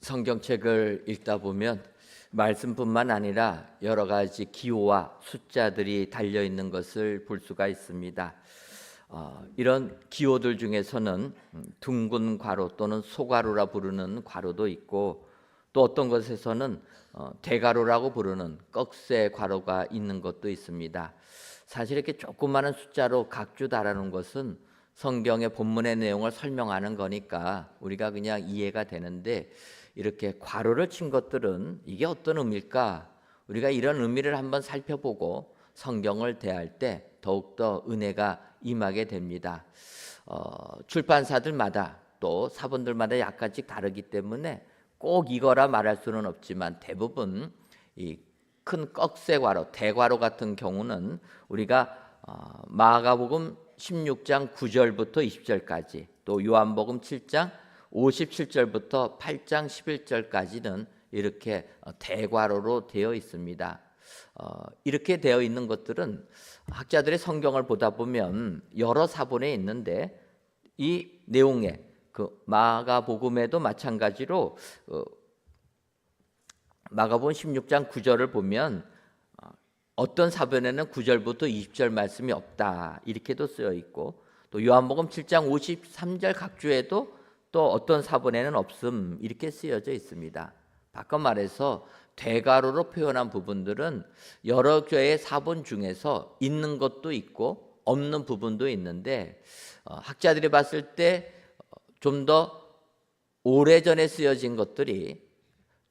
성경책을 읽다 보면 말씀뿐만 아니라 여러 가지 기호와 숫자들이 달려 있는 것을 볼 수가 있습니다. 이런 기호들 중에서는 둥근 괄호 또는 소괄호라 부르는 괄호도 있고, 또 어떤 것에서는 대괄호라고 부르는 꺽쇠 괄호가 있는 것도 있습니다. 사실 이렇게 조그마한 숫자로 각주 달아놓은 것은 성경의 본문의 내용을 설명하는 거니까 우리가 그냥 이해가 되는데, 이렇게 괄호를 친 것들은 이게 어떤 의미일까? 우리가 이런 의미를 한번 살펴보고 성경을 대할 때 더욱더 은혜가 임하게 됩니다. 출판사들마다 또 사본들마다 약간씩 다르기 때문에 꼭 이거라 말할 수는 없지만, 대부분 이 큰 꺽쇠 괄호, 대괄호 같은 경우는 우리가 마가복음 16장 9절부터 20절까지, 또 요한복음 7장 57절부터 8장 11절까지는 이렇게 대괄호로 되어 있습니다. 이렇게 되어 있는 것들은 학자들의 성경을 보다 보면 여러 사본에 있는데, 이 내용에 그 마가복음에도 마찬가지로 마가복음 16장 9절을 보면 어떤 사본에는 9절부터 20절 말씀이 없다 이렇게도 쓰여 있고, 또 요한복음 7장 53절 각주에도 또 어떤 사본에는 없음 이렇게 쓰여져 있습니다. 바꿔 말해서 대괄호로 표현한 부분들은 여러 교회의 사본 중에서 있는 것도 있고 없는 부분도 있는데, 학자들이 봤을 때 좀 더 오래전에 쓰여진 것들이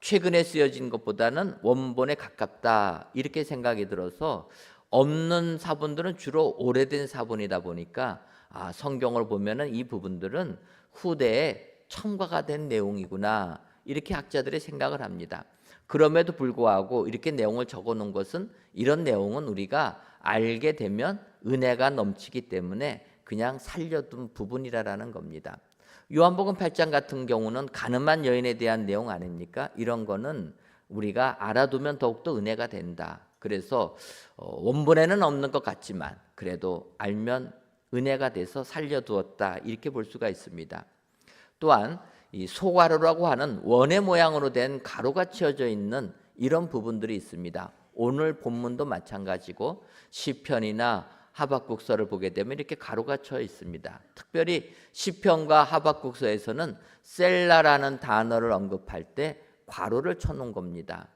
최근에 쓰여진 것보다는 원본에 가깝다 이렇게 생각이 들어서, 없는 사본들은 주로 오래된 사본이다 보니까 성경을 보면은 이 부분들은 후대에 첨가가 된 내용이구나 이렇게 학자들이 생각을 합니다. 그럼에도 불구하고 이렇게 내용을 적어 놓은 것은, 이런 내용은 우리가 알게 되면 은혜가 넘치기 때문에 그냥 살려둔 부분이라는 겁니다. 요한복음 8장 같은 경우는 가늠한 여인에 대한 내용 아닙니까? 이런 거는 우리가 알아두면 더욱더 은혜가 된다. 그래서 원본에는 없는 것 같지만 그래도 알면 은혜가 돼서 살려두었다 이렇게 볼 수가 있습니다. 또한 이 소괄호라고 하는 원의 모양으로 된 가로가 치어져 있는 이런 부분들이 있습니다. 오늘 본문도 마찬가지고 시편이나 하박국서를 보게 되면 이렇게 가로가 쳐 있습니다. 특별히 시편과 하박국서에서는 셀라라는 단어를 언급할 때 괄호를 쳐놓은 겁니다.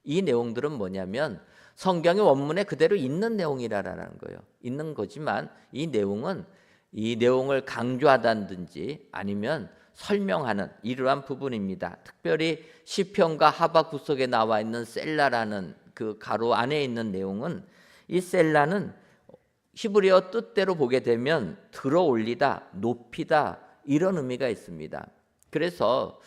이 내용들은 뭐냐면 성경의 원문에 그대로 있는 내용이라는 거예요. 있는 거지만 이 내용은 이 내용을 강조하다든지 아니면 설명하는 이러한 부분입니다. 특별히 시편과 하박국서에 나와 있는 셀라라는 그 가로 안에 있는 내용은, 이 셀라는 히브리어 뜻대로 보게 되면 들어올리다, 높이다 이런 의미가 있습니다. 그래서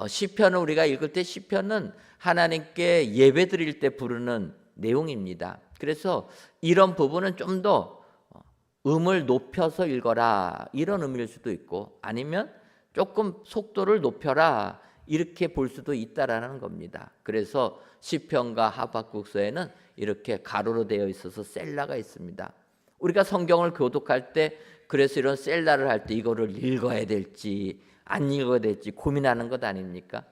시편을 우리가 읽을 때 시편은 하나님께 예배 드릴 때 부르는 내용입니다. 그래서 이런 부분은 좀 더 음을 높여서 읽어라 이런 의미일 수도 있고, 아니면 조금 속도를 높여라 이렇게 볼 수도 있다라는 겁니다. 그래서 시편과 하박국서에는 이렇게 가로로 되어 있어서 셀라가 있습니다. 우리가 성경을 교독할 때 그래서 이런 셀라를 할 때 이거를 읽어야 될지 안 읽어야 될지 고민하는 것 아닙니까?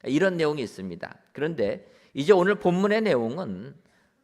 이런 내용이 있습니다. 그런데 이제 오늘 본문의 내용은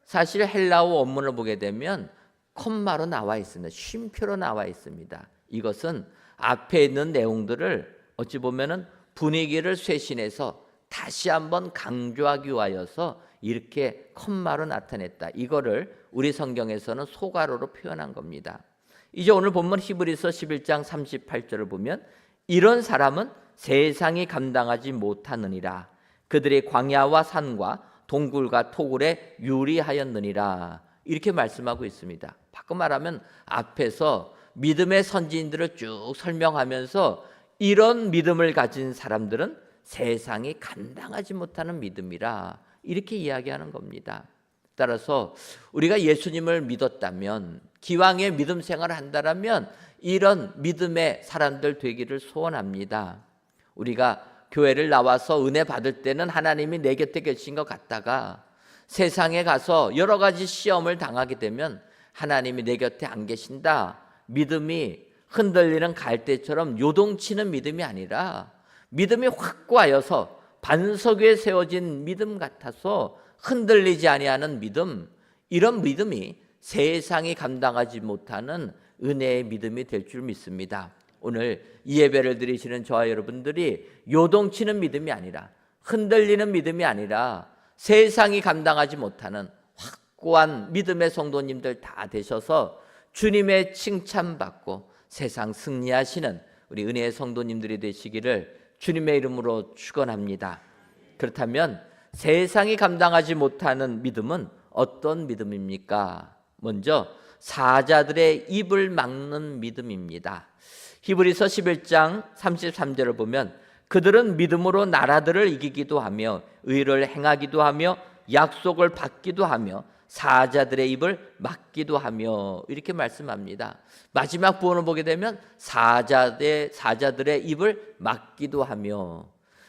사실 헬라어 원문을 보게 되면 콤마로 나와 있습니다. 쉼표로 나와 있습니다. 이것은 앞에 있는 내용들을 어찌 보면은 분위기를 쇄신해서 다시 한번 강조하기 위하여서 이렇게 콤마로 나타냈다. 이거를 우리 성경에서는 소괄호로 표현한 겁니다. 이제 오늘 본문 히브리서 11장 38절을 보면, 이런 사람은 세상이 감당하지 못하느니라. 그들의 광야와 산과 동굴과 토굴에 유리하였느니라. 이렇게 말씀하고 있습니다. 바꿔 말하면 앞에서 믿음의 선지인들을 쭉 설명하면서 이런 믿음을 가진 사람들은 세상이 감당하지 못하는 믿음이라 이렇게 이야기하는 겁니다. 따라서 우리가 예수님을 믿었다면, 기왕의 믿음 생활을 한다면 이런 믿음의 사람들 되기를 소원합니다. 우리가 교회를 나와서 은혜 받을 때는 하나님이 내 곁에 계신 것 같다가 세상에 가서 여러 가지 시험을 당하게 되면 하나님이 내 곁에 안 계신다, 믿음이 흔들리는 갈대처럼 요동치는 믿음이 아니라 믿음이 확고하여서 반석 위에 세워진 믿음 같아서 흔들리지 아니하는 믿음, 이런 믿음이 세상이 감당하지 못하는 은혜의 믿음이 될 줄 믿습니다. 오늘 이 예배를 드리시는 저와 여러분들이 요동치는 믿음이 아니라, 흔들리는 믿음이 아니라 세상이 감당하지 못하는 확고한 믿음의 성도님들 다 되셔서 주님의 칭찬받고 세상 승리하시는 우리 은혜의 성도님들이 되시기를 주님의 이름으로 축원합니다. 그렇다면 세상이 감당하지 못하는 믿음은 어떤 믿음입니까? 먼저 사자들의 입을 막는 믿음입니다. 히브리서 11장 33절을 보면 그들은 믿음으로 나라들을 이기기도 하며 의를 행하기도 하며 약속을 받기도 하며 사자들의 입을 막기도 하며 이렇게 말씀합니다. 마지막 부분을 보게 되면 사자들의 입을 막기도 하며,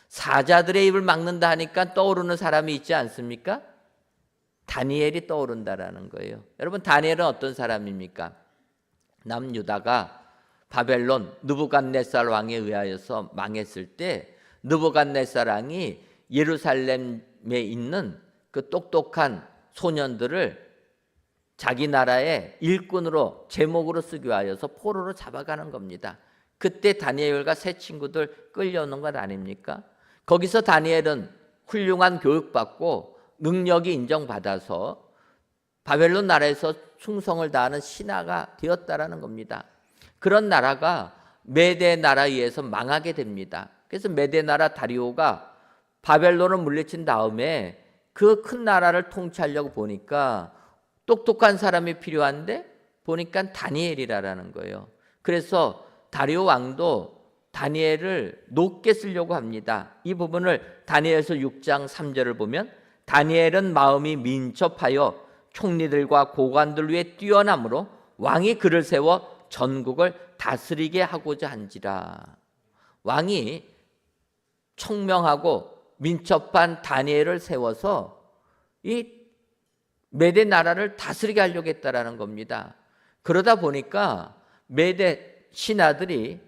사자들의 입을 막는다 하니까 떠오르는 사람이 있지 않습니까? 다니엘이 떠오른다라는 거예요. 여러분, 다니엘은 어떤 사람입니까? 남유다가 바벨론 느부갓네살 왕에 의하여서 망했을 때 느부갓네살 왕이 예루살렘에 있는 그 똑똑한 소년들을 자기 나라의 일꾼으로 제목으로 쓰기 위하여서 포로로 잡아가는 겁니다. 그때 다니엘과 세 친구들 끌려오는 것 아닙니까? 거기서 다니엘은 훌륭한 교육받고 능력이 인정받아서 바벨론 나라에서 충성을 다하는 신하가 되었다라는 겁니다. 그런 나라가 메대 나라에 의해서 망하게 됩니다. 그래서 메대 나라 다리오가 바벨론을 물리친 다음에 그 큰 나라를 통치하려고 보니까 똑똑한 사람이 필요한데 보니까 다니엘이라는 거예요. 그래서 다리오 왕도 다니엘을 높게 쓰려고 합니다. 이 부분을 다니엘서 6장 3절을 보면 다니엘은 마음이 민첩하여 총리들과 고관들 위에 뛰어남으로 왕이 그를 세워 전국을 다스리게 하고자 한지라. 왕이 청명하고 민첩한 다니엘을 세워서 이 메대 나라를 다스리게 하려고 했다라는 겁니다. 그러다 보니까 메대 신하들이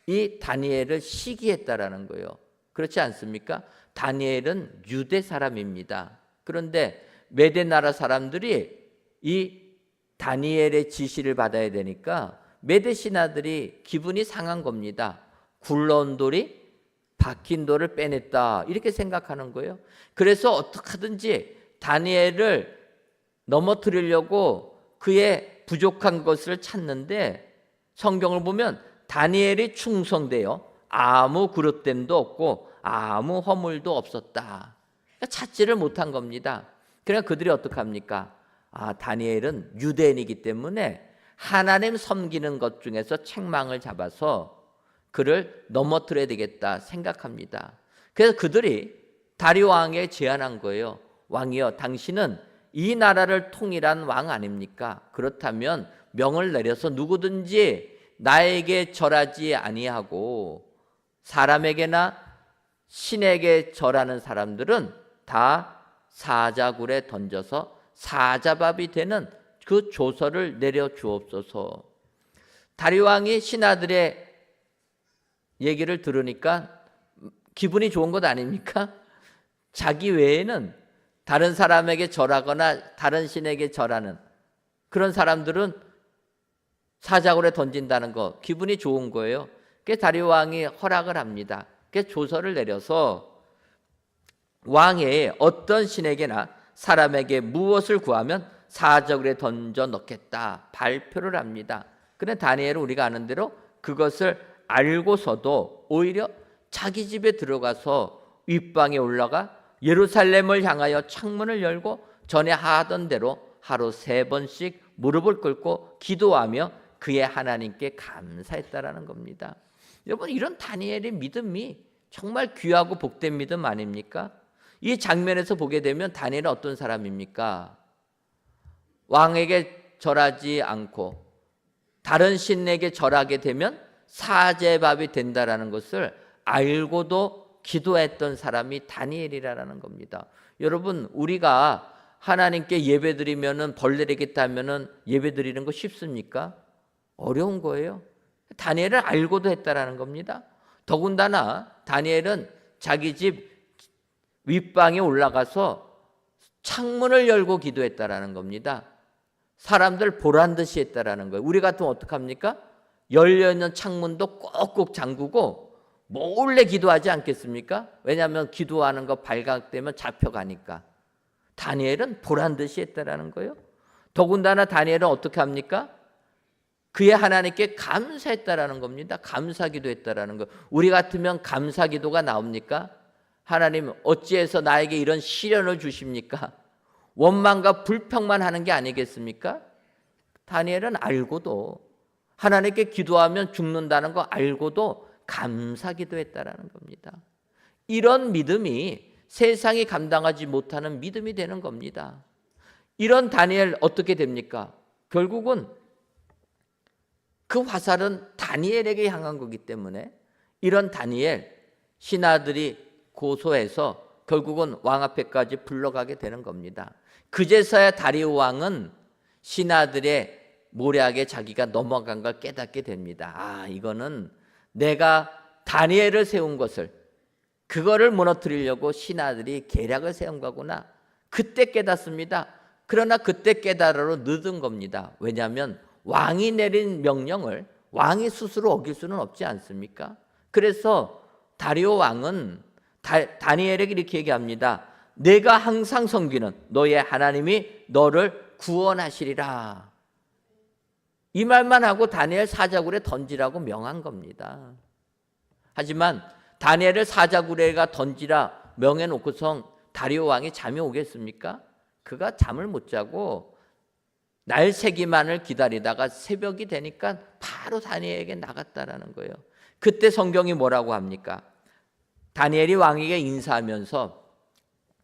이 다니엘을 시기했다라는 거예요. 그렇지 않습니까? 다니엘은 유대 사람입니다. 그런데 메대 나라 사람들이 이 다니엘의 지시를 받아야 되니까 메대 신하들이 기분이 상한 겁니다. 굴러온 돌이 박힌 돌을 빼냈다, 이렇게 생각하는 거예요. 그래서 어떻게 하든지 다니엘을 넘어뜨리려고 그의 부족한 것을 찾는데, 성경을 보면 다니엘이 충성되어 아무 그릇됨도 없고 아무 허물도 없었다. 그러니까 찾지를 못한 겁니다. 그러니까 그들이 어떻게 합니까? 다니엘은 유대인이기 때문에 하나님 섬기는 것 중에서 책망을 잡아서 그를 넘어뜨려야 되겠다 생각합니다. 그래서 그들이 다리오 왕에게 제안한 거예요. 왕이여, 당신은 이 나라를 통일한 왕 아닙니까? 그렇다면 명을 내려서 누구든지 나에게 절하지 아니하고 사람에게나 신에게 절하는 사람들은 다 사자굴에 던져서 사자밥이 되는 그 조서를 내려 주옵소서. 다리오 왕이 신하들의 얘기를 들으니까 기분이 좋은 것 아닙니까? 자기 외에는 다른 사람에게 절하거나 다른 신에게 절하는 그런 사람들은 사자굴에 던진다는 거 기분이 좋은 거예요. 그래서 다리오 왕이 허락을 합니다. 그래서 조서를 내려서 왕의 어떤 신에게나 사람에게 무엇을 구하면 사자굴에 던져 넣겠다 발표를 합니다. 그런데 다니엘은 우리가 아는 대로 그것을 알고서도 오히려 자기 집에 들어가서 윗방에 올라가 예루살렘을 향하여 창문을 열고 전에 하던 대로 하루 3번씩 무릎을 꿇고 기도하며 그의 하나님께 감사했다라는 겁니다. 여러분, 이런 다니엘의 믿음이 정말 귀하고 복된 믿음 아닙니까? 이 장면에서 보게 되면 다니엘은 어떤 사람입니까? 왕에게 절하지 않고 다른 신에게 절하게 되면 사제밥이 된다라는 것을 알고도 기도했던 사람이 다니엘이라는 겁니다. 여러분, 우리가 하나님께 예배드리면은 벌 내리겠다 하면은 예배드리는 거 쉽습니까? 어려운 거예요. 다니엘은 알고도 했다라는 겁니다. 더군다나 다니엘은 자기 집 윗방에 올라가서 창문을 열고 기도했다라는 겁니다. 사람들 보란 듯이 했다라는 거예요. 우리 같으면 어떡합니까? 열려있는 창문도 꼭꼭 잠그고 몰래 기도하지 않겠습니까? 왜냐하면 기도하는 거 발각되면 잡혀가니까. 다니엘은 보란 듯이 했다라는 거예요. 더군다나 다니엘은 어떻게 합니까? 그의 하나님께 감사했다라는 겁니다. 감사기도 했다라는 거. 우리 같으면 감사기도가 나옵니까? 하나님 어찌해서 나에게 이런 시련을 주십니까? 원망과 불평만 하는 게 아니겠습니까? 다니엘은 알고도 하나님께 기도하면 죽는다는 거 알고도 감사기도 했다라는 겁니다. 이런 믿음이 세상이 감당하지 못하는 믿음이 되는 겁니다. 이런 다니엘 어떻게 됩니까? 결국은 그 화살은 다니엘에게 향한 거기 때문에 이런 다니엘 신하들이 고소해서 결국은 왕 앞에까지 불러가게 되는 겁니다. 그제서야 다리오 왕은 신하들의 모략에 자기가 넘어간 걸 깨닫게 됩니다. 아, 이거는 내가 다니엘을 세운 것을, 그거를 무너뜨리려고 신하들이 계략을 세운 거구나. 그때 깨닫습니다. 그러나 그때 깨달으러 늦은 겁니다. 왜냐하면 왕이 내린 명령을 왕이 스스로 어길 수는 없지 않습니까? 그래서 다리오 왕은 다니엘에게 이렇게 얘기합니다. 내가 항상 섬기는 너의 하나님이 너를 구원하시리라. 이 말만 하고 다니엘 사자굴에 던지라고 명한 겁니다. 하지만 다니엘을 사자굴에가 던지라 명해놓고선 다리오 왕이 잠이 오겠습니까? 그가 잠을 못 자고 날 새기만을 기다리다가 새벽이 되니까 바로 다니엘에게 나갔다라는 거예요. 그때 성경이 뭐라고 합니까? 다니엘이 왕에게 인사하면서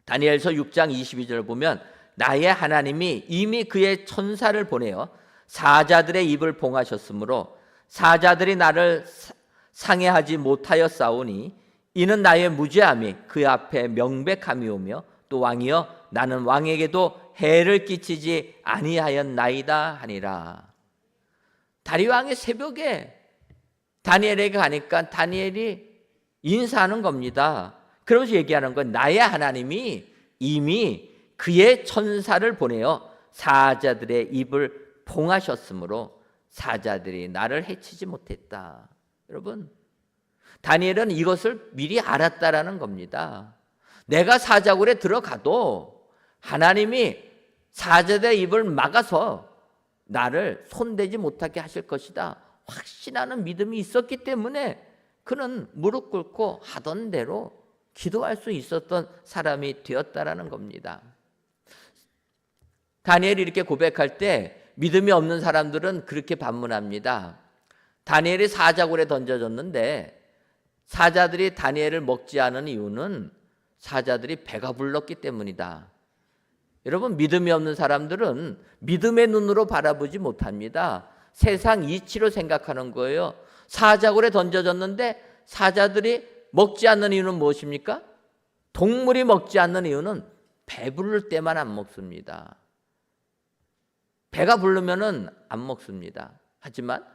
다니엘서 6장 22절을 보면 나의 하나님이 이미 그의 천사를 보내어 사자들의 입을 봉하셨으므로 사자들이 나를 상해하지 못하였사오니 이는 나의 무죄함이 그 앞에 명백함이오며 또 왕이여 나는 왕에게도 해를 끼치지 아니하였나이다 하니라. 다리오 왕이 새벽에 다니엘에게 가니까 다니엘이 인사하는 겁니다. 그러면서 얘기하는 건 나의 하나님이 이미 그의 천사를 보내어 사자들의 입을 봉하셨으므로 사자들이 나를 해치지 못했다. 여러분, 다니엘은 이것을 미리 알았다라는 겁니다. 내가 사자굴에 들어가도 하나님이 사자들의 입을 막아서 나를 손대지 못하게 하실 것이다. 확신하는 믿음이 있었기 때문에 그는 무릎 꿇고 하던 대로 기도할 수 있었던 사람이 되었다라는 겁니다. 다니엘이 이렇게 고백할 때 믿음이 없는 사람들은 그렇게 반문합니다. 다니엘이 사자굴에 던져졌는데 사자들이 다니엘을 먹지 않은 이유는 사자들이 배가 불렀기 때문이다. 여러분, 믿음이 없는 사람들은 믿음의 눈으로 바라보지 못합니다. 세상 이치로 생각하는 거예요. 사자굴에 던져졌는데 사자들이 먹지 않는 이유는 무엇입니까? 동물이 먹지 않는 이유는 배부를 때만 안 먹습니다. 배가 부르면은 안 먹습니다. 하지만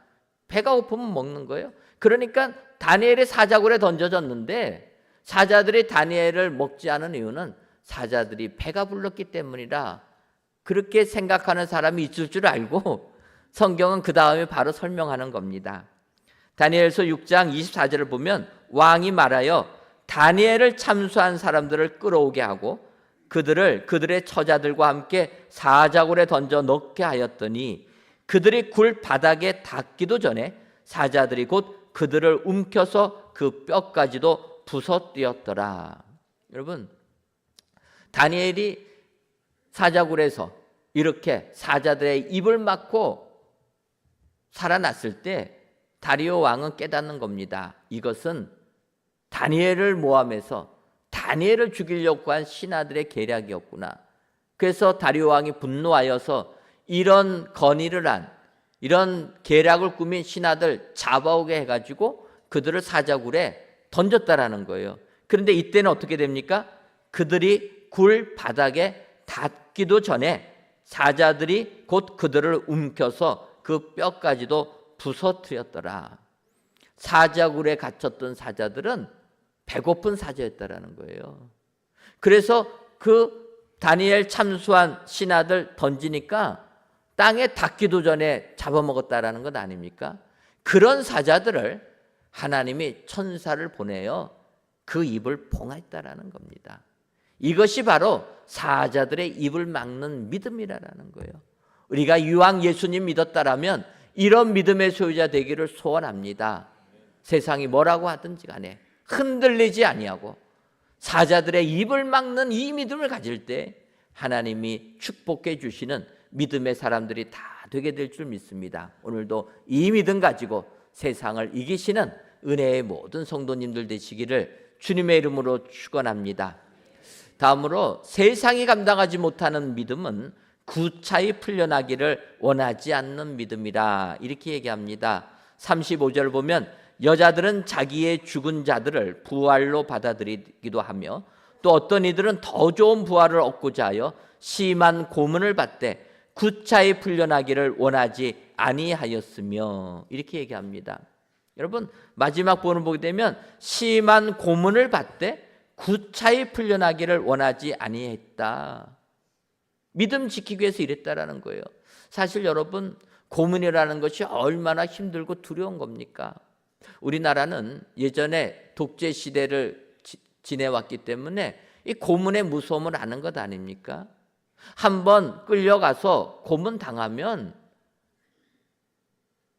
배가 고프면 먹는 거예요. 그러니까 다니엘이 사자굴에 던져졌는데 사자들이 다니엘을 먹지 않은 이유는 사자들이 배가 불렀기 때문이라 그렇게 생각하는 사람이 있을 줄 알고 성경은 그 다음에 바로 설명하는 겁니다. 다니엘서 6장 24절을 보면 왕이 말하여 다니엘을 참수한 사람들을 끌어오게 하고 그들의 처자들과 함께 사자굴에 던져 넣게 하였더니 그들이 굴 바닥에 닿기도 전에 사자들이 곧 그들을 움켜서 그 뼈까지도 부서뜨렸더라. 여러분, 다니엘이 사자굴에서 이렇게 사자들의 입을 막고 살아났을 때 다리오 왕은 깨닫는 겁니다. 이것은 다니엘을 모함해서 다니엘을 죽이려고 한 신하들의 계략이었구나. 그래서 다리오 왕이 분노하여서 이런 건의를 한, 이런 계략을 꾸민 신하들 잡아오게 해가지고 그들을 사자굴에 던졌다라는 거예요. 그런데 이때는 어떻게 됩니까? 그들이 굴 바닥에 닿기도 전에 사자들이 곧 그들을 움켜서 그 뼈까지도 부서뜨렸더라. 사자굴에 갇혔던 사자들은 배고픈 사자였다라는 거예요. 그래서 그 다니엘 참수한 신하들 던지니까 땅에 닿기도 전에 잡아먹었다라는 것 아닙니까? 그런 사자들을 하나님이 천사를 보내어 그 입을 봉했다라는 겁니다. 이것이 바로 사자들의 입을 막는 믿음이라는 거예요. 우리가 이왕 예수님 믿었다라면 이런 믿음의 소유자 되기를 소원합니다. 세상이 뭐라고 하든지 간에 흔들리지 아니하고 사자들의 입을 막는 이 믿음을 가질 때 하나님이 축복해 주시는 믿음의 사람들이 다 되게 될 줄 믿습니다. 오늘도 이 믿음 가지고 세상을 이기시는 은혜의 모든 성도님들 되시기를 주님의 이름으로 축원합니다. 다음으로 세상이 감당하지 못하는 믿음은 구차히 풀려나기를 원하지 않는 믿음이라 이렇게 얘기합니다. 35절 보면 여자들은 자기의 죽은 자들을 부활로 받아들이기도 하며 또 어떤 이들은 더 좋은 부활을 얻고자 하여 심한 고문을 받되 구차히 풀려나기를 원하지 아니하였으며 이렇게 얘기합니다. 여러분 마지막 부분을 보게 되면 심한 고문을 받되 구차히 풀려나기를 원하지 아니했다. 믿음 지키기 위해서 이랬다라는 거예요. 사실 여러분 고문이라는 것이 얼마나 힘들고 두려운 겁니까? 우리나라는 예전에 독재 시대를 지내왔기 때문에 이 고문의 무서움을 아는 것 아닙니까? 한번 끌려가서 고문 당하면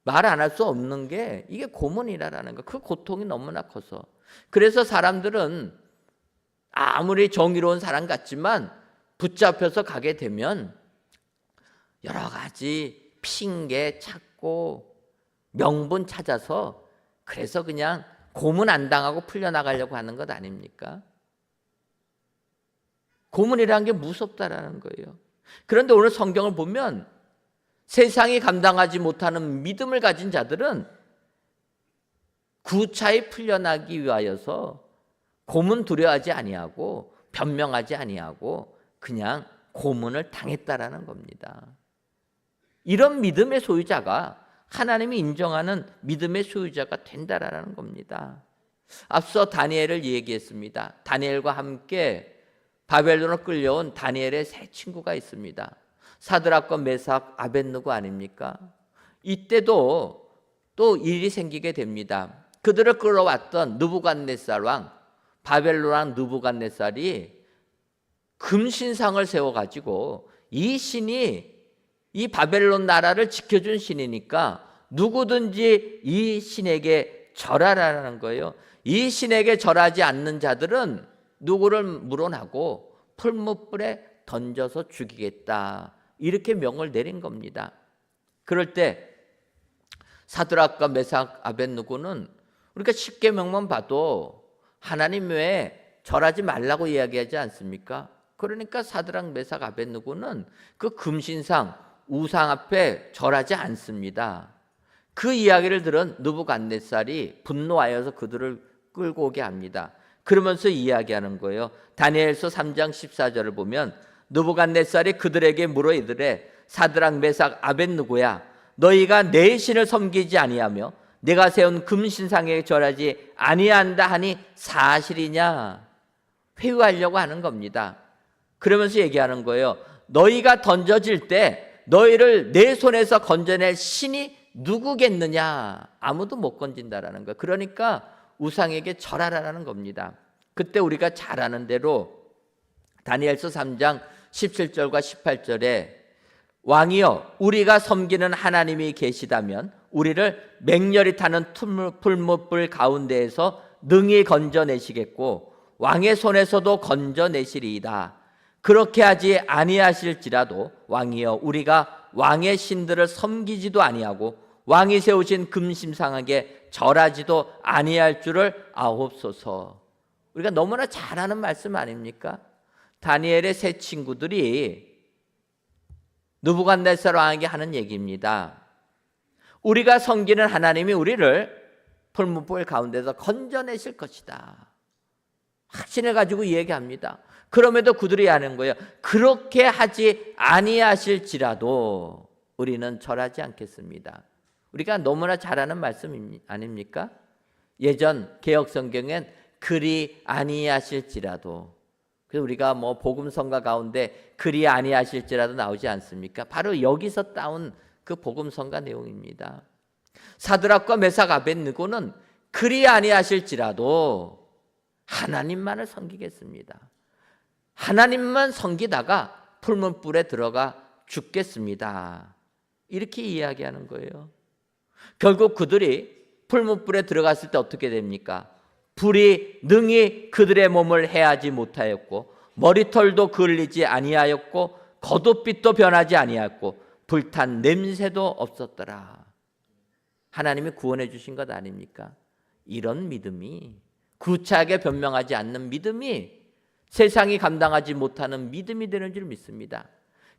말 안 할 수 없는 게 이게 고문이라는 거. 그 고통이 너무나 커서. 그래서 사람들은 아무리 정의로운 사람 같지만 붙잡혀서 가게 되면 여러 가지 핑계 찾고 명분 찾아서 그래서 그냥 고문 안 당하고 풀려나가려고 하는 것 아닙니까? 고문이라는 게 무섭다라는 거예요. 그런데 오늘 성경을 보면 세상이 감당하지 못하는 믿음을 가진 자들은 구차히 풀려나기 위하여서 고문 두려워하지 아니하고 변명하지 아니하고 그냥 고문을 당했다라는 겁니다. 이런 믿음의 소유자가 하나님이 인정하는 믿음의 소유자가 된다라는 겁니다. 앞서 다니엘을 얘기했습니다. 다니엘과 함께 바벨론으로 끌려온 다니엘의 세 친구가 있습니다. 사드락과 메삭, 아벳느고 아닙니까? 이때도 또 일이 생기게 됩니다. 그들을 끌어왔던 느부갓네살 왕, 바벨론 왕 느부갓네살이 금신상을 세워가지고 이 신이 이 바벨론 나라를 지켜준 신이니까 누구든지 이 신에게 절하라는 거예요. 이 신에게 절하지 않는 자들은 누구를 물어나고 풀무불에 던져서 죽이겠다. 이렇게 명을 내린 겁니다. 그럴 때 사드락과 메삭, 아벳느고는 우리가 십계명만 봐도 하나님 외에 절하지 말라고 이야기하지 않습니까? 그러니까 사드락, 메삭, 아벳느고는 그 금신상, 우상 앞에 절하지 않습니다. 그 이야기를 들은 느부갓네살이 분노하여서 그들을 끌고 오게 합니다. 그러면서 이야기하는 거예요. 다니엘서 3장 14절을 보면 느부갓네살이 그들에게 물어 이르되 사드락, 메삭, 아벳느고야 너희가 내 신을 섬기지 아니하며 내가 세운 금신상에 절하지 아니한다 하니 사실이냐? 회유하려고 하는 겁니다. 그러면서 얘기하는 거예요. 너희가 던져질 때 너희를 내 손에서 건져낼 신이 누구겠느냐? 아무도 못 건진다라는 거예요. 그러니까 우상에게 절하라는 겁니다. 그때 우리가 잘 아는 대로 다니엘서 3장 17절과 18절에 왕이여 우리가 섬기는 하나님이 계시다면 우리를 맹렬히 타는 풀무불 가운데에서 능히 건져내시겠고 왕의 손에서도 건져내시리이다. 그렇게 하지 아니하실지라도 왕이여 우리가 왕의 신들을 섬기지도 아니하고 왕이 세우신 금신상에게 절하지도 아니할 줄을 아옵소서. 우리가 너무나 잘 아는 말씀 아닙니까? 다니엘의 세 친구들이 느부갓네살 왕에게 하는 얘기입니다. 우리가 섬기는 하나님이 우리를 풀무불 가운데서 건져내실 것이다. 확신을 가지고 얘기합니다. 그럼에도 그들이 하는 거예요. 그렇게 하지 아니하실지라도 우리는 절하지 않겠습니다. 우리가 너무나 잘 아는 말씀 아닙니까? 예전 개혁성경엔 그리 아니하실지라도 그래서 우리가 뭐 복음성가 가운데 그리 아니하실지라도 나오지 않습니까? 바로 여기서 따온 그 복음성가 내용입니다. 사드락과 메삭 아벳느고는 그리 아니하실지라도 하나님만을 섬기겠습니다. 하나님만 섬기다가 풀문불에 들어가 죽겠습니다. 이렇게 이야기하는 거예요. 결국 그들이 풀문불에 들어갔을 때 어떻게 됩니까? 불이 능히 그들의 몸을 해하지 못하였고 머리털도 그을리지 아니하였고 겉옷빛도 변하지 아니하였고 불탄 냄새도 없었더라. 하나님이 구원해 주신 것 아닙니까? 이런 믿음이, 구차하게 변명하지 않는 믿음이 세상이 감당하지 못하는 믿음이 되는 줄 믿습니다.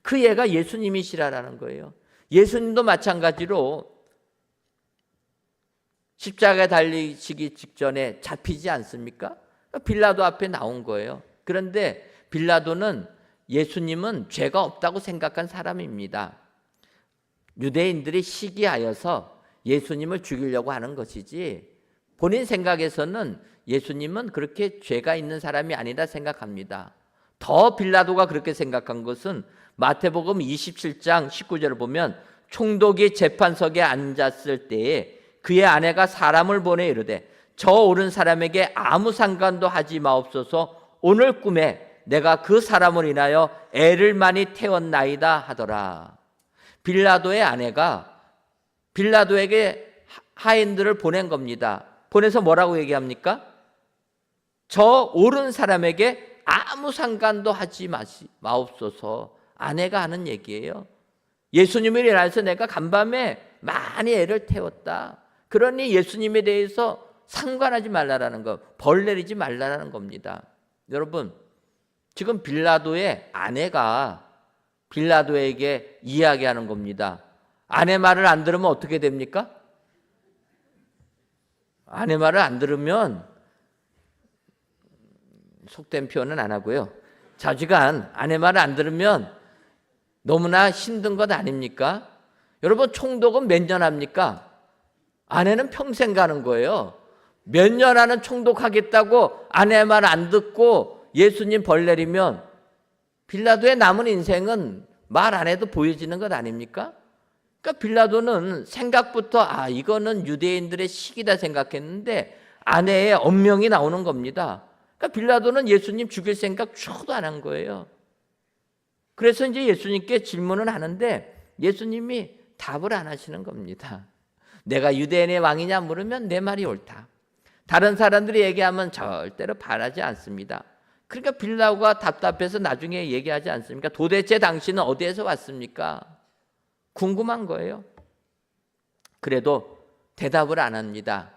그 예가 예수님이시라는 거예요. 예수님도 마찬가지로 십자가에 달리시기 직전에 잡히지 않습니까? 빌라도 앞에 나온 거예요. 그런데 빌라도는 예수님은 죄가 없다고 생각한 사람입니다. 유대인들이 시기하여서 예수님을 죽이려고 하는 것이지 본인 생각에서는 예수님은 그렇게 죄가 있는 사람이 아니라 생각합니다. 더 빌라도가 그렇게 생각한 것은 마태복음 27장 19절을 보면 총독이 재판석에 앉았을 때에 그의 아내가 사람을 보내 이르되 저 오른 사람에게 아무 상관도 하지 마옵소서 오늘 꿈에 내가 그 사람을 인하여 애를 많이 태웠나이다 하더라. 빌라도의 아내가 빌라도에게 하인들을 보낸 겁니다. 보내서 뭐라고 얘기합니까? 저 옳은 사람에게 아무 상관도 하지 마옵소서. 아내가 하는 얘기예요. 예수님을 인하여서 내가 간밤에 많이 애를 태웠다. 그러니 예수님에 대해서 상관하지 말라라는 거, 벌 내리지 말라라는 겁니다. 여러분, 지금 빌라도의 아내가 빌라도에게 이야기하는 겁니다. 아내 말을 안 들으면 어떻게 됩니까? 아내 말을 안 들으면, 속된 표현은 안 하고요, 자지간 아내 말을 안 들으면 너무나 힘든 것 아닙니까? 여러분, 총독은 몇 년 합니까? 아내는 평생 가는 거예요. 몇 년 하는 총독하겠다고 아내 말 안 듣고 예수님 벌 내리면 빌라도의 남은 인생은 말 안 해도 보여지는 것 아닙니까? 그러니까 빌라도는 생각부터 이거는 유대인들의 시기다 생각했는데 아내의 언명이 나오는 겁니다. 그러니까 빌라도는 예수님 죽일 생각 초도 안 한 거예요. 그래서 이제 예수님께 질문을 하는데 예수님이 답을 안 하시는 겁니다. 내가 유대인의 왕이냐 물으면 내 말이 옳다. 다른 사람들이 얘기하면 절대로 바라지 않습니다. 그러니까 빌라도가 답답해서 나중에 얘기하지 않습니까? 도대체 당신은 어디에서 왔습니까? 궁금한 거예요. 그래도 대답을 안 합니다.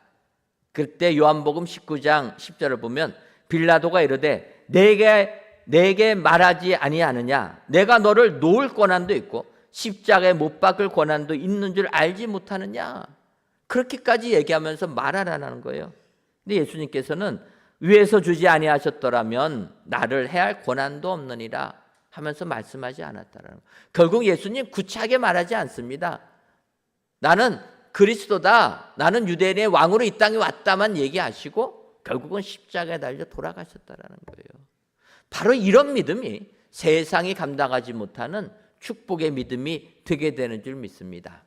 그때 요한복음 19장 10절을 보면 빌라도가 이르되 내게 말하지 아니하느냐? 내가 너를 놓을 권한도 있고 십자가에 못 박을 권한도 있는 줄 알지 못하느냐? 그렇게까지 얘기하면서 말하라는 거예요. 근데 예수님께서는 위에서 주지 아니하셨더라면 나를 해할 권한도 없느니라 하면서 말씀하지 않았다라는 거예요. 결국 예수님 구차하게 말하지 않습니다. 나는 그리스도다, 나는 유대인의 왕으로 이 땅에 왔다만 얘기하시고 결국은 십자가에 달려 돌아가셨다라는 거예요. 바로 이런 믿음이 세상이 감당하지 못하는 축복의 믿음이 되게 되는 줄 믿습니다.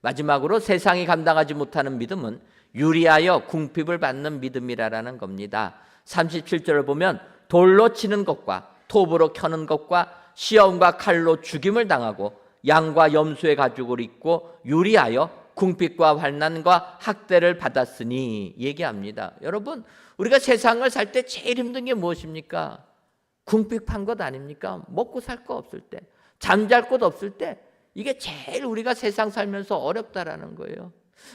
마지막으로 세상이 감당하지 못하는 믿음은 유리하여 궁핍을 받는 믿음이라는 겁니다. 37절을 보면 돌로 치는 것과 톱으로 켜는 것과 시험과 칼로 죽임을 당하고 양과 염소의 가죽을 입고 유리하여 궁핍과 환난과 학대를 받았으니 얘기합니다. 여러분, 우리가 세상을 살 때 제일 힘든 게 무엇입니까? 궁핍한 것 아닙니까? 먹고 살 거 없을 때, 잠잘 곳 없을 때, 이게 제일 우리가 세상 살면서 어렵다라는 거예요.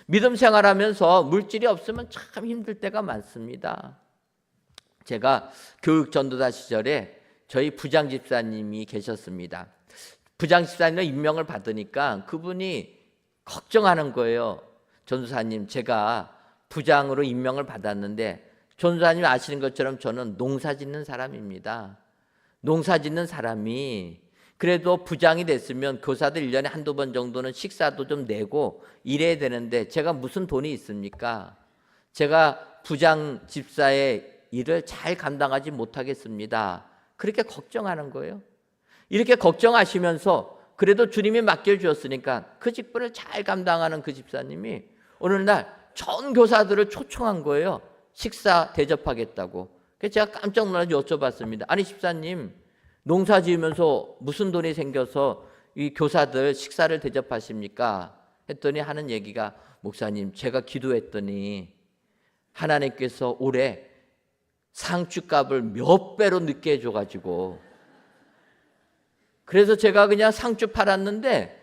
믿음 생활하면서 물질이 없으면 참 힘들 때가 많습니다. 제가 교육 전도사 시절에 저희 부장 집사님이 계셨습니다. 부장 집사님을 임명을 받으니까 그분이 걱정하는 거예요. 전도사님, 제가 부장으로 임명을 받았는데 전도사님 아시는 것처럼 저는 농사 짓는 사람입니다. 농사 짓는 사람이 그래도 부장이 됐으면 교사들 1년에 한두 번 정도는 식사도 좀 내고 이래야 되는데 제가 무슨 돈이 있습니까? 제가 부장 집사에 일을 잘 감당하지 못하겠습니다. 그렇게 걱정하는 거예요. 이렇게 걱정하시면서 그래도 주님이 맡겨주었으니까 그 직분을 잘 감당하는 그 집사님이 어느 날 전 교사들을 초청한 거예요. 식사 대접하겠다고. 그래서 제가 깜짝 놀라서 여쭤봤습니다. 아니 집사님, 농사 지으면서 무슨 돈이 생겨서 이 교사들 식사를 대접하십니까? 했더니 하는 얘기가, 목사님, 제가 기도했더니 하나님께서 올해 상추값을 몇 배로 늦게 해줘가지고 그래서 제가 그냥 상추 팔았는데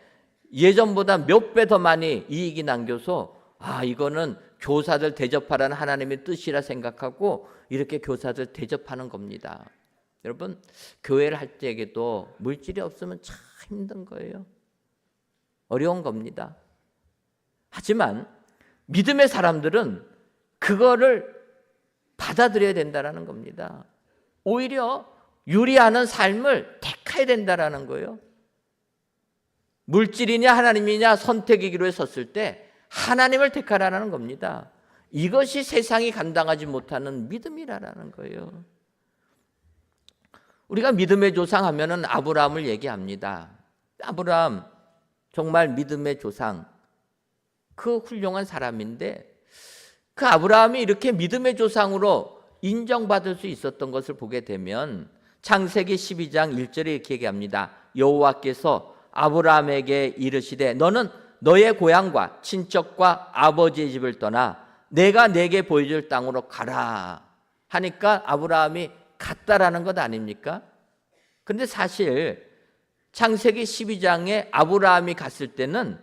예전보다 몇 배 더 많이 이익이 남겨서 이거는 교사들 대접하라는 하나님의 뜻이라 생각하고 이렇게 교사들 대접하는 겁니다. 여러분, 교회를 할 때에도 물질이 없으면 참 힘든 거예요. 어려운 겁니다. 하지만 믿음의 사람들은 그거를 받아들여야 된다는 겁니다. 오히려 유리하는 삶을 택해야 된다는 거예요. 물질이냐 하나님이냐 선택의 기로에 섰을 때 하나님을 택하라는 겁니다. 이것이 세상이 감당하지 못하는 믿음이라는 거예요. 우리가 믿음의 조상 하면은 아브라함을 얘기합니다. 아브라함 정말 믿음의 조상, 그 훌륭한 사람인데 그 아브라함이 이렇게 믿음의 조상으로 인정받을 수 있었던 것을 보게 되면 창세기 12장 1절에 이렇게 얘기합니다. 여호와께서 아브라함에게 이르시되 너는 너의 고향과 친척과 아버지의 집을 떠나 내가 내게 보여줄 땅으로 가라 하니까 아브라함이 갔다라는 것 아닙니까? 그런데 사실 창세기 12장에 아브라함이 갔을 때는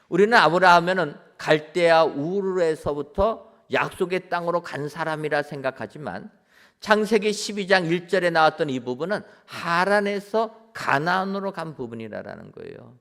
우리는 아브라함은 갈대아 우르에서부터 약속의 땅으로 간 사람이라 생각하지만 창세기 12장 1절에 나왔던 이 부분은 하란에서 가나안으로 간 부분이라는 거예요.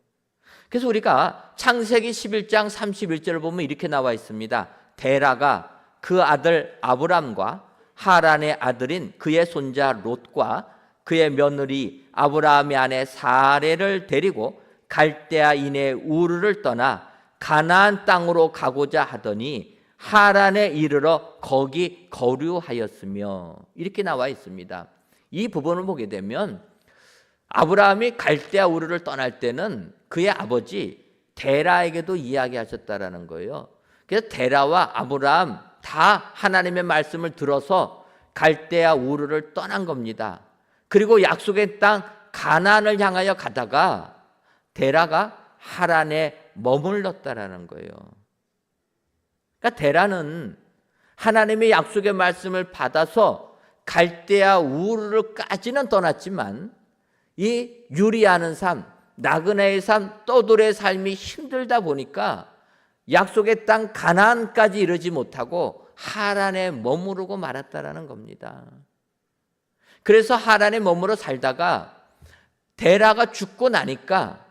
그래서 우리가 창세기 11장 31절을 보면 이렇게 나와 있습니다. 데라가 그 아들 아브람과 하란의 아들인 그의 손자 롯과 그의 며느리 아브라함의 아내 사레를 데리고 갈대아인의 우르를 떠나 가나안 땅으로 가고자 하더니 하란에 이르러 거기 거류하였으며 이렇게 나와 있습니다. 이 부분을 보게 되면 아브라함이 갈대아 우르를 떠날 때는 그의 아버지 데라에게도 이야기하셨다라는 거예요. 그래서 데라와 아브라함 다 하나님의 말씀을 들어서 갈대아 우르를 떠난 겁니다. 그리고 약속의 땅 가나안을 향하여 가다가 데라가 하란에 머물렀다라는 거예요. 그러니까 데라는 하나님의 약속의 말씀을 받아서 갈대아 우르르까지는 떠났지만 이 유리하는 삶, 나그네의 삶, 떠돌의 삶이 힘들다 보니까 약속의 땅 가나안까지 이르지 못하고 하란에 머무르고 말았다라는 겁니다. 그래서 하란에 머무러 살다가 데라가 죽고 나니까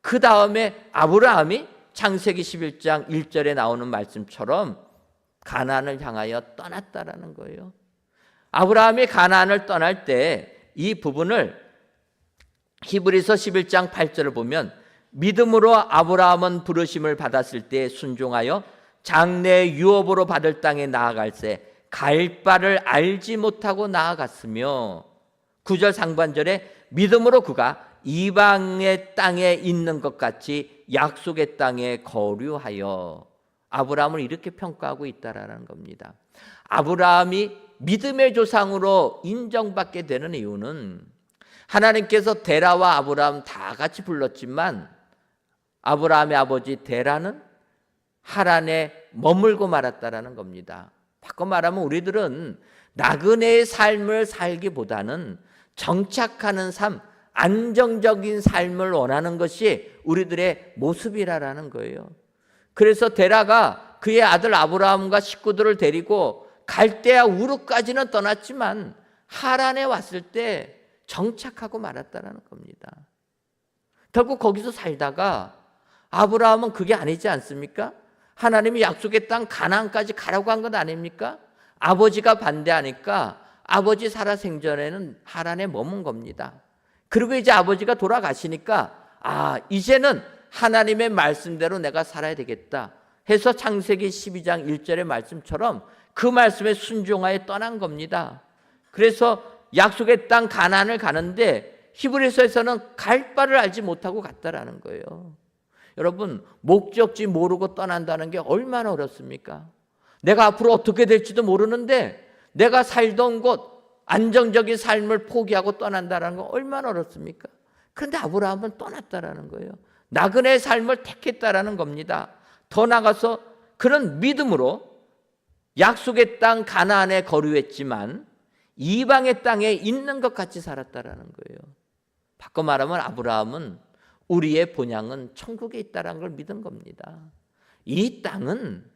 그 다음에 아브라함이 창세기 11장 1절에 나오는 말씀처럼 가나안을 향하여 떠났다라는 거예요. 아브라함이 가나안을 떠날 때 이 부분을 히브리서 11장 8절을 보면 믿음으로 아브라함은 부르심을 받았을 때 순종하여 장래 유업으로 받을 땅에 나아갈새 갈 바를 알지 못하고 나아갔으며 9절 상반절에 믿음으로 그가 이방의 땅에 있는 것 같이 약속의 땅에 거류하여 아브라함을 이렇게 평가하고 있다라는 겁니다. 아브라함이 믿음의 조상으로 인정받게 되는 이유는 하나님께서 데라와 아브라함 다 같이 불렀지만 아브라함의 아버지 데라는 하란에 머물고 말았다라는 겁니다. 바꿔 말하면 우리들은 나그네의 삶을 살기보다는 정착하는 삶, 안정적인 삶을 원하는 것이 우리들의 모습이라는 거예요. 그래서 데라가 그의 아들 아브라함과 식구들을 데리고 갈대아 우르까지는 떠났지만 하란에 왔을 때 정착하고 말았다는 겁니다. 결국 거기서 살다가 아브라함은 그게 아니지 않습니까? 하나님이 약속의 땅 가나안까지 가라고 한 것 아닙니까? 아버지가 반대하니까 아버지 살아생전에는 하란에 머문 겁니다. 그리고 이제 아버지가 돌아가시니까 이제는 하나님의 말씀대로 내가 살아야 되겠다 해서 창세기 12장 1절의 말씀처럼 그 말씀에 순종하여 떠난 겁니다. 그래서 약속의 땅 가나안을 가는데 히브리서에서는 갈 바를 알지 못하고 갔다라는 거예요. 여러분, 목적지 모르고 떠난다는 게 얼마나 어렵습니까? 내가 앞으로 어떻게 될지도 모르는데 내가 살던 곳, 안정적인 삶을 포기하고 떠난다는 건 얼마나 어렵습니까? 그런데 아브라함은 떠났다라는 거예요. 나그네의 삶을 택했다라는 겁니다. 더 나아가서 그는 믿음으로 약속의 땅 가나안에 거류했지만 이방의 땅에 있는 것 같이 살았다라는 거예요. 바꿔 말하면 아브라함은 우리의 본향은 천국에 있다라는 걸 믿은 겁니다. 이 땅은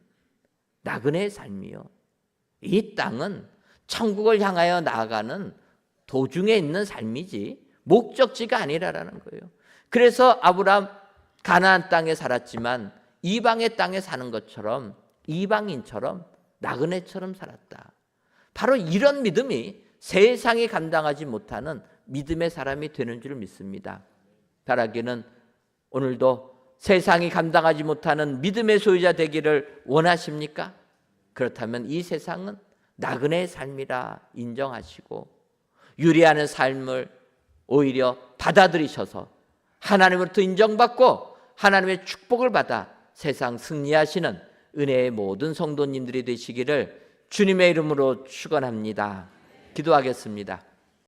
나그네의 삶이요, 이 땅은 천국을 향하여 나아가는 도중에 있는 삶이지 목적지가 아니라라는 거예요. 그래서 아브라함 가나안 땅에 살았지만 이방의 땅에 사는 것처럼 이방인처럼 나그네처럼 살았다. 바로 이런 믿음이 세상이 감당하지 못하는 믿음의 사람이 되는 줄 믿습니다. 바라기는 오늘도 세상이 감당하지 못하는 믿음의 소유자 되기를 원하십니까? 그렇다면 이 세상은 나그네의 삶이라 인정하시고 유리하는 삶을 오히려 받아들이셔서 하나님으로부터 인정받고 하나님의 축복을 받아 세상 승리하시는 은혜의 모든 성도님들이 되시기를 주님의 이름으로 축원합니다. 기도하겠습니다.